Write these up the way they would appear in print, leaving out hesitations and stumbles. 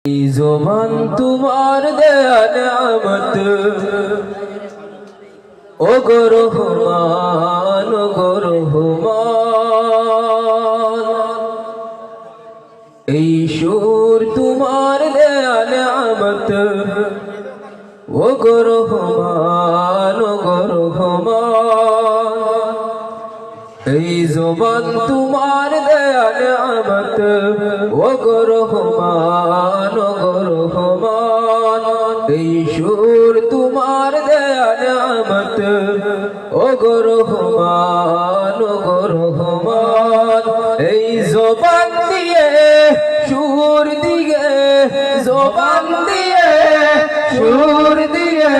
জবান তোমার দেয়া নিয়ামত, ও গো রহমান, ও গো রহমান। এই সুর তোমার দেয়া নিয়ামত, ও গো রহমান, ও গো রহমান। এই জবান তোমার দেয়া নিয়ামত, ও গো রহমান, ও গো রহমান। এই সুর তোমার দেয়া নিয়ামত, ও গো রহমান, ও গো রহমান। এই জবান দিয়ে সুর দিয়ে, জবান দিয়ে সুর দিয়ে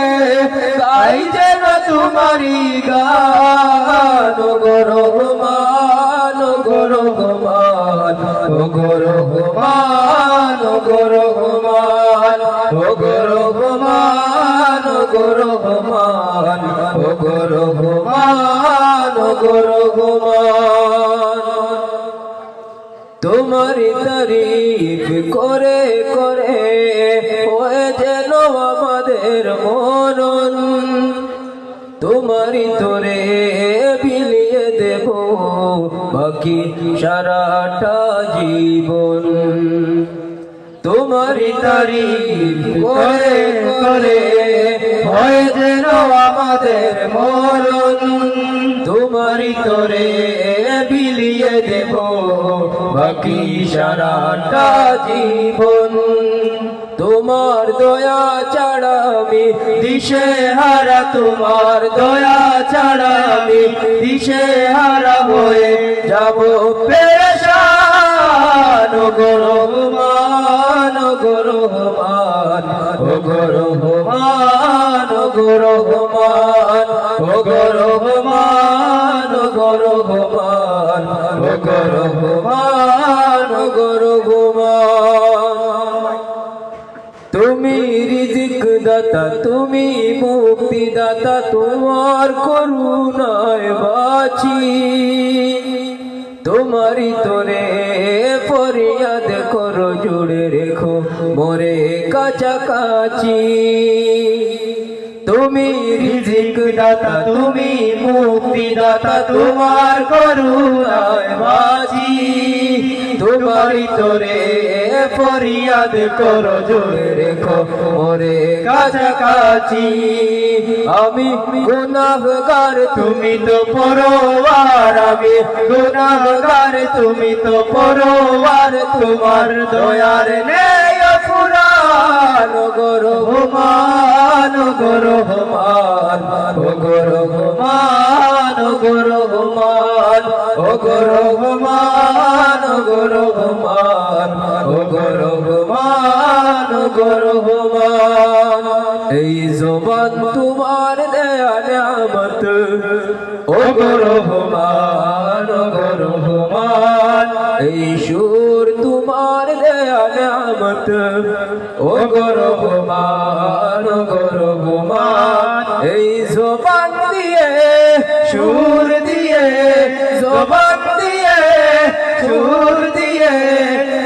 গাই যেন তোমারি গান, ও গো রহমান, ও গো রহমান, ও গো রহমান, ও গো রহমান, ও গো রহমান, ও গো রহমান, ও গো রহমান, ও গো রহমান। তোমারি তারিফ করে করে হয়ে যেন আমাদের মনন, তোমারি তোরে বিলিয়ে দেব বাকি সারাটা জীবন। তোমারি তারিফ করে করে হয় যেন আমাদের মরণ, তোমারি তোরে বিলিয়ে দেব বাকি সারাটা জীবন। তোমার দয়া ছাড়া আমি দিশে হারা, তোমার দয়া ছাড়া আমি দিশে হারা হয়ে যাব পেরেশান, ও গো রহমান, ও গো রহমান, ও গো রহমান, ও গো রহমান, ও গো রহমান, ও গো রহমান, ও গো রহমান, ও গো রহমান। তুমি রিজিক দাতা, তুমি মুক্তি দাতা, তোমার করুণায় বাঁচি। তোমারি তোরে ফরিয়াদ করো, জুড়ে রেখো মোরে কাছাকাছি। তুমি রিজিক দাতা, তুমি মুক্তি দাতা, তোমার করুণায় বাঁচি। তোমারি তোরে ফরিয়াদ করো, জুড়ে রেখো মোরে কাছাকাছি। আমি গুনাহগার, তুমি তো পরোয়ার, আমি গুনাহগার, তুমি তো পরোয়ার। তোমার দয়ার নেই ফুরান, ও গো রহমান, ও গো রহমান, ও গো রহমান, ও গো রহমান, ও গো রহমান, ও গো রহমান, ও গো রহমান, ও গো রহমান। এই জবান তোমার দেয়া নিয়ামত, ও গো রহমান, ও গো রহমান। এই সুর তোমার দেয়া নিয়ামত, ও গো রহমান, ও গো রহমান। এই জবান দিয়ে সুর দিয়ে, জবান দিয়ে সুর দিয়ে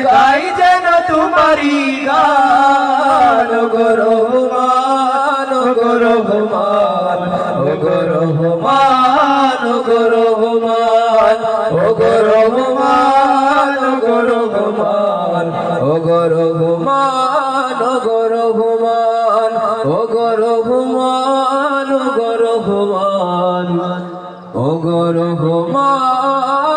গাই যেন তোমারি গান, ও গো রহমান, ও গো রহমান, ও গো রহমান, ও গো রহমান, ও গো রহমান, ও গো রহমান, ও গো রহমান, ও গো রহমান, ও গো রহমান, ও গো রহমান, ও গো রহমান।